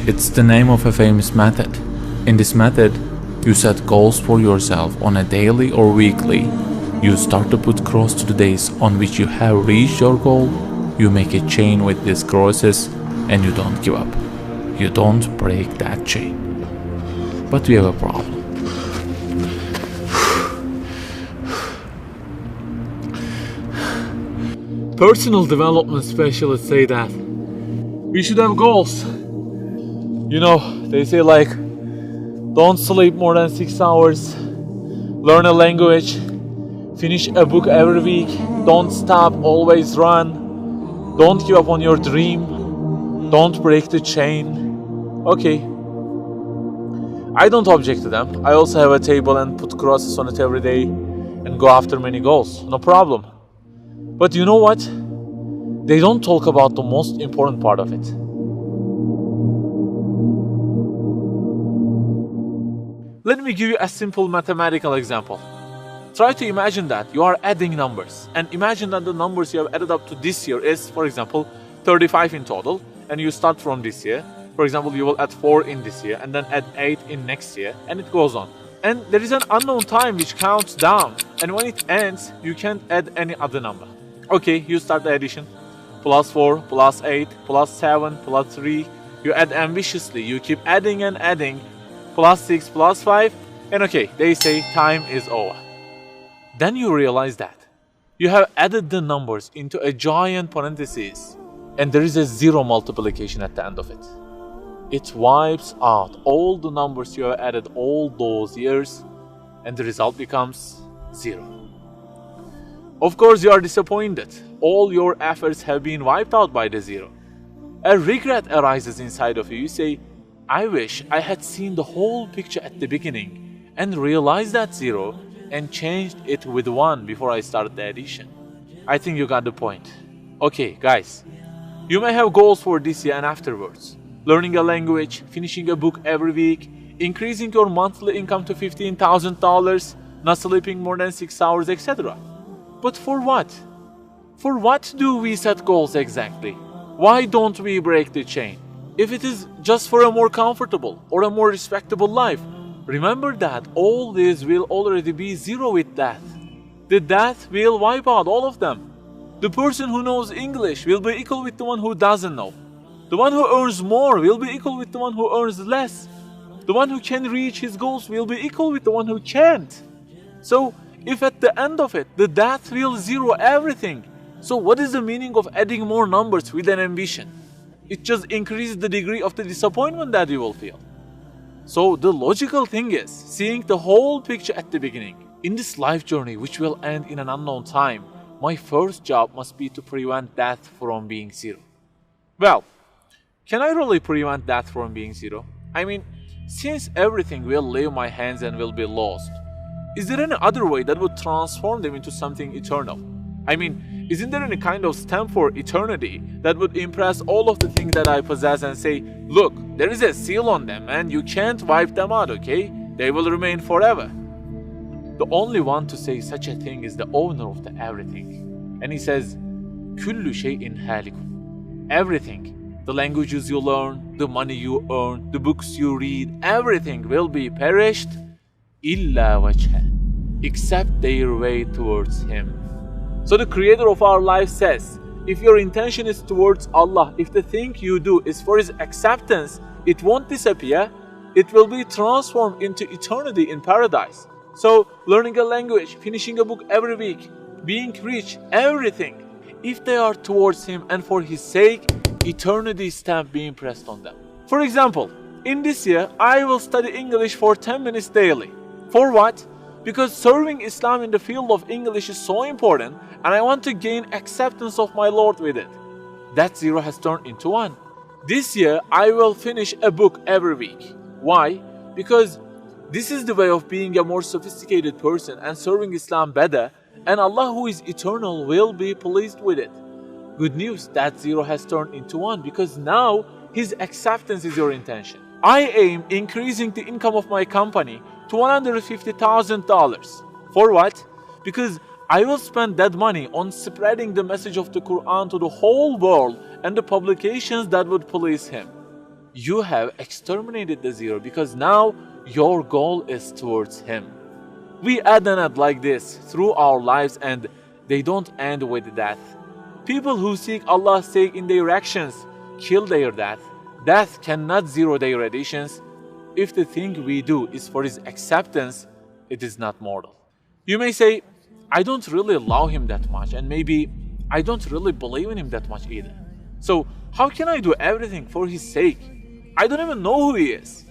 It's the name of a famous method. In this method, you set goals for yourself on a daily or weekly. You start to put cross to the days on which you have reached your goal. You make a chain with these crosses and you don't give up. You don't break that chain. But we have a problem. Personal development specialists say that we should have goals. You know, they say like, don't sleep more than 6 hours, learn a language, finish a book every week, don't stop, always run, don't give up on your dream, don't break the chain. Okay, I don't object to them. I also have a table and put crosses on it every day and go after many goals, no problem. But you know what? They don't talk about the most important part of it. Let me give you a simple mathematical example. Try to imagine that you are adding numbers, and imagine that the numbers you have added up to this year is, for example, 35 in total, and you start from this year. For example, you will add 4 in this year, and then add 8 in next year, and it goes on. And there is an unknown time which counts down, and when it ends, you can't add any other number. Okay, you start the addition. Plus 4, plus 8, plus 7, plus 3. You add ambitiously, you keep adding and adding. Plus 6, plus 5, and okay, they say time is over. Then you realize that you have added the numbers into a giant parenthesis, and there is a zero multiplication at the end of it. It wipes out all the numbers you have added all those years, and the result becomes 0. Of course, you are disappointed. All your efforts have been wiped out by the 0. A regret arises inside of you. You say, I wish I had seen the whole picture at the beginning and realized that 0 and changed it with 1 before I started the addition. I think you got the point. Okay, guys, you may have goals for this year and afterwards. Learning a language, finishing a book every week, increasing your monthly income to $15,000, not sleeping more than 6 hours, etc. But for what? For what do we set goals exactly? Why don't we break the chain? If it is just for a more comfortable or a more respectable life, remember that all this will already be 0 with death. The death will wipe out all of them. The person who knows English will be equal with the one who doesn't know. The one who earns more will be equal with the one who earns less. The one who can reach his goals will be equal with the one who can't. So, if at the end of it, the death will 0 everything, so what is the meaning of adding more numbers with an ambition? It just increases the degree of the disappointment that you will feel. So the logical thing is seeing the whole picture at the beginning. In this life journey, which will end in an unknown time, my first job must be to prevent death from being 0. Well, can I really prevent death from being 0? I mean, since everything will leave my hands and will be lost, is there any other way that would transform them into something eternal? I mean, isn't there any kind of stamp for eternity that would impress all of the things that I possess and say, look, there is a seal on them and you can't wipe them out, okay? They will remain forever. The only one to say such a thing is the owner of the everything. And he says, كُلُّ شَيْءٍ هَالِكٌ. Everything, the languages you learn, the money you earn, the books you read, everything will be perished, إِلَّا وَجْهَ, except their way towards Him. So the creator of our life says, if your intention is towards Allah, if the thing you do is for His acceptance, it won't disappear, it will be transformed into eternity in paradise. So learning a language, finishing a book every week, being rich, everything, if they are towards Him and for His sake, eternity stamp being pressed on them. For example, in this year, I will study English for 10 minutes daily. For what? Because serving Islam in the field of English is so important and I want to gain acceptance of my Lord with it. That 0 has turned into 1. This year, I will finish a book every week. Why? Because this is the way of being a more sophisticated person and serving Islam better, and Allah who is eternal will be pleased with it. Good news, that 0 has turned into 1 because now His acceptance is your intention. I aim increasing the income of my company to $150,000. For what? Because I will spend that money on spreading the message of the Quran to the whole world and the publications that would please Him. you have exterminated the zero because now your goal is towards him. We add and add like this through our lives, and they don't end with death. People who seek Allah's sake in their actions kill their death. Death cannot zero their additions. If the thing we do is for his acceptance, it is not mortal. You may say, I don't really love him that much, and maybe I don't really believe in him that much either. So how can I do everything for his sake? I don't even know who he is.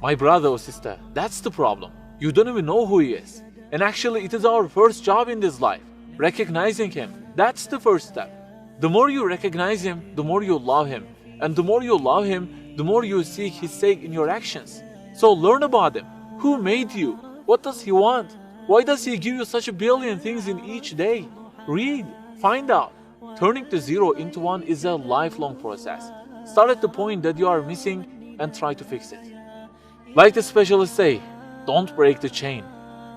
My brother or sister, that's the problem. You don't even know who he is. And actually, it is our first job in this life, recognizing him. That's the first step. The more you recognize him, the more you love him. And the more you love him, the more you seek his sake in your actions. So learn about him. Who made you? What does he want? Why does he give you such a billion things in each day? Read, find out. Turning the zero into one is a lifelong process. Start at the point that you are missing and try to fix it. Like the specialists say, don't break the chain,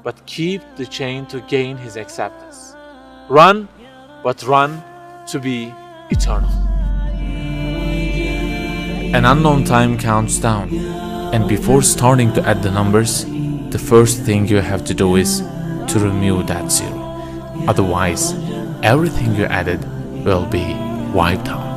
but keep the chain to gain his acceptance. Run, but run to be eternal. An unknown time counts down, and before starting to add the numbers, the first thing you have to do is to remove that zero. Otherwise, everything you added will be wiped out.